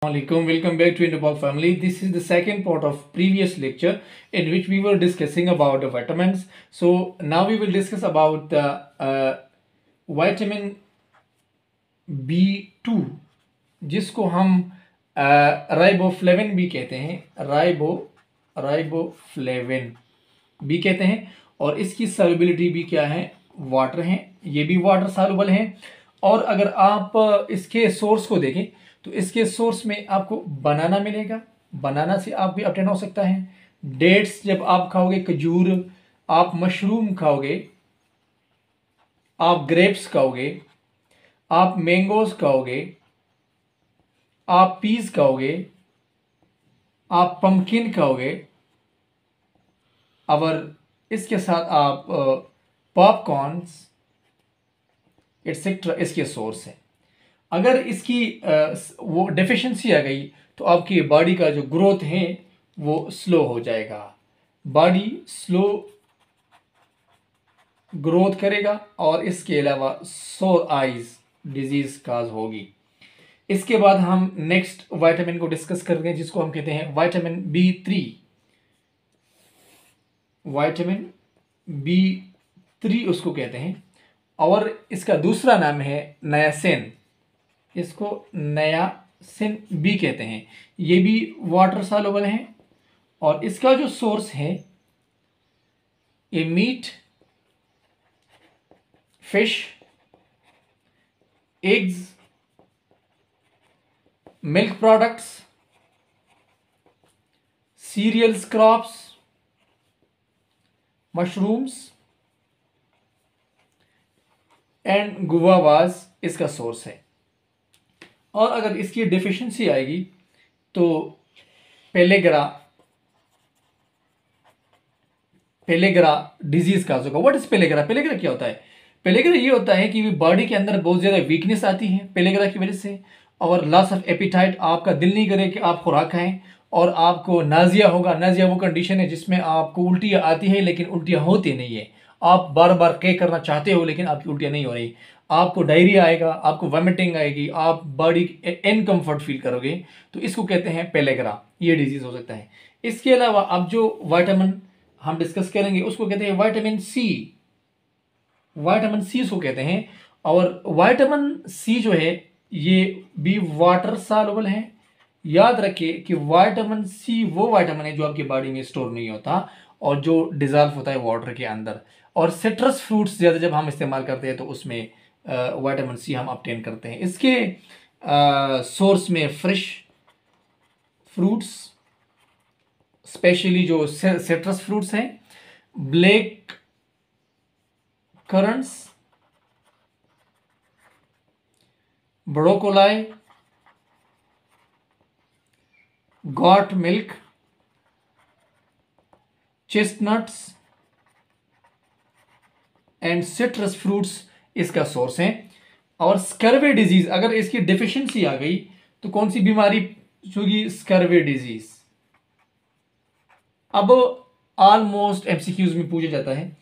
Alaikum, welcome back to Indopop family. This is the second part of previous lecture in which we were discussing about the vitamins. So now we will discuss about the vitamin B2 जिसको हम riboflavin भी कहते हैं, riboflavin भी कहते हैं। और इसकी सॉल्युबिलिटी भी क्या है, वाटर है, ये भी वाटर सॉल्युबल है। और अगर आप इसके सोर्स को देखें तो इसके सोर्स में आपको बनाना मिलेगा, बनाना से आप भी ऑब्टेन हो सकता है। डेट्स जब आप खाओगे, खजूर, आप मशरूम खाओगे, आप ग्रेप्स खाओगे, आप मैंगोज खाओगे, आप पीस खाओगे, आप पम्पकिन खाओगे, और इसके साथ आप पॉपकॉर्न्स एटसेट्रा इसके सोर्स है। अगर इसकी वो डेफिशिएंसी आ गई तो आपकी बॉडी का जो ग्रोथ है वो स्लो हो जाएगा, बॉडी स्लो ग्रोथ करेगा और इसके अलावा सोर आइज डिजीज काज होगी। इसके बाद हम नेक्स्ट विटामिन को डिस्कस करेंगे जिसको हम कहते हैं विटामिन B3। विटामिन B3 उसको कहते हैं और इसका दूसरा नाम है नायासिन, इसको नायासिन भी कहते हैं। ये भी वाटर सॉल्युबल है और इसका जो सोर्स है ये meat, fish, eggs, milk products, cereals, crops, mushrooms and guavas इसका सोर्स है। और अगर इसकी डेफिशिएंसी आएगी तो पेलेग्रा डिजीज का होगा। What is pellagra? पेलेग्रा क्या होता है? पेलेग्रा ये होता है कि बॉडी के अंदर बहुत ज़्यादा वीकनेस आती है पेलेग्रा की वजह से, और लॉस ऑफ एपिटाइट, आपका दिल नहीं करे कि आप खुराक खाएं, और आपको नाजिया होगा। नाजिया वो कंडीशन है जिसमें आपको उल्टियाँ आती है लेकिन उल्टियाँ होती नहीं है। आप बार बार के करना चाहते हो लेकिन आपकी उल्टियाँ नहीं हो रही। आपको डायरिया आएगा, आपको वॉमिटिंग आएगी, आप बॉडी इनकम्फर्ट फील करोगे, तो इसको कहते हैं पेलेग्रा। ये डिजीज हो सकता है। इसके अलावा अब जो विटामिन हम डिस्कस करेंगे उसको कहते हैं विटामिन सी। विटामिन सी इसको कहते हैं, और विटामिन सी जो है ये भी वाटर सॉल्युबल है। याद रखिए कि विटामिन सी वो विटामिन है जो आपकी बॉडी में स्टोर नहीं होता और जो डिजॉल्व होता है वाटर के अंदर। और सिट्रस फ्रूट्स ज़्यादा जब हम इस्तेमाल करते हैं तो उसमें विटामिन सी हम ऑब्टेन करते हैं। इसके सोर्स में फ्रेश फ्रूट्स, स्पेशली जो सिट्रस फ्रूट्स हैं, black currants, broccoli, goat milk, chestnuts and citrus fruits इसका सोर्स है। और स्कर्वे डिजीज, अगर इसकी डिफिशिएंसी आ गई तो कौन सी बीमारी होगी? Scurvy disease. अब ऑलमोस्ट एमसीक्यूज में पूछा जाता है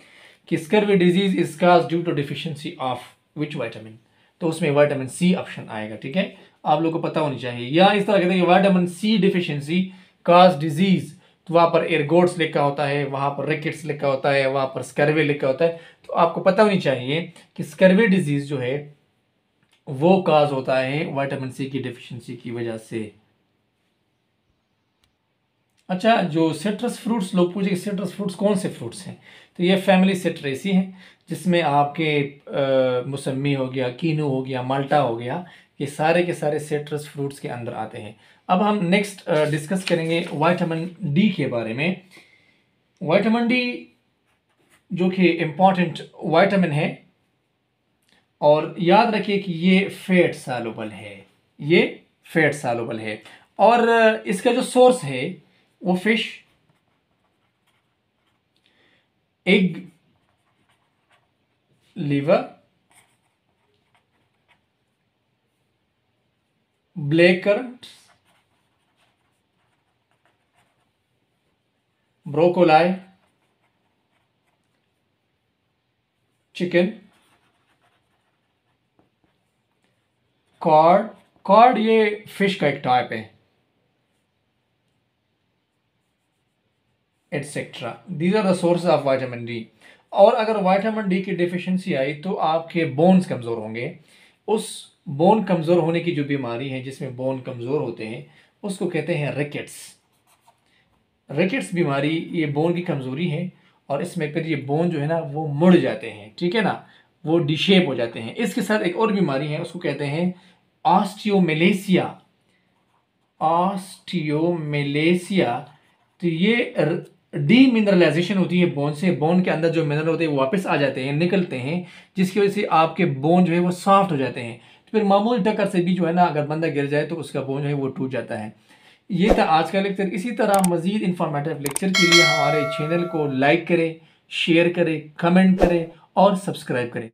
कि scurvy disease is caused due to deficiency of which vitamin, तो उसमें विटामिन सी ऑप्शन आएगा। ठीक है, आप लोगों को पता होनी चाहिए। या इस तरह कहते हैं vitamin C deficiency cause disease, तो वहां पर एयरगोट्स लिखा होता है, वहां पर रिकेट्स लिखा होता है, वहां पर स्कर्वे लिखा होता है। तो आपको पता होनी चाहिए कि स्कर्वे डिजीज जो है वो काज होता है विटामिन सी की डिफिशिएंसी की वजह से। अच्छा, जो सिट्रस फ्रूट्स, लोग पूछे सिट्रस फ्रूट्स कौन से फ्रूट्स हैं, तो ये फैमिली सिट्रेसी हैं जिसमें आपके मौसमी हो गया, कीनू हो गया, माल्टा हो गया, ये सारे के सारे सिट्रस फ्रूट्स के अंदर आते हैं। अब हम नेक्स्ट डिस्कस करेंगे विटामिन डी के बारे में। विटामिन डी जो कि इम्पॉर्टेंट विटामिन है, और याद रखिए कि ये फैट सॉल्युबल है, ये फैट सॉल्युबल है। और इसका जो सोर्स है वो fish, egg, liver, black currant, broccoli, chicken, cod, cod ये फिश का एक टाइप है, etcetera. These are the source of vitamin D. और अगर विटामिन डी की डिफिशियंसी आई तो आपके बोन्स कमज़ोर होंगे। उस बोन कमज़ोर होने की जो बीमारी है जिसमें बोन कमज़ोर होते हैं उसको कहते हैं रिकेट्स। रिकेट्स बीमारी ये बोन की कमज़ोरी है और इसमें फिर ये बोन जो है ना वो मुड़ जाते हैं, ठीक है ना, वो डिशेप हो जाते हैं। इसके साथ एक और बीमारी है उसको कहते हैं ऑस्टियोमेलेसिया। ऑस्टियोमेलेसिया, तो ये डीमिनरलाइजेशन होती है बोन से, बोन के अंदर जो मिनरल होते हैं वो वापस आ जाते हैं, निकलते हैं, जिसकी वजह से आपके बोन जो है वो सॉफ्ट हो जाते हैं। तो फिर मामूली टक्कर से भी जो है ना अगर बंदा गिर जाए तो उसका बोन जो है वो टूट जाता है। ये था आज का लेक्चर। इसी तरह मज़ीद इंफॉर्मेटिव लेक्चर के लिए हमारे चैनल को लाइक करें, शेयर करें, कमेंट करें और सब्सक्राइब करें।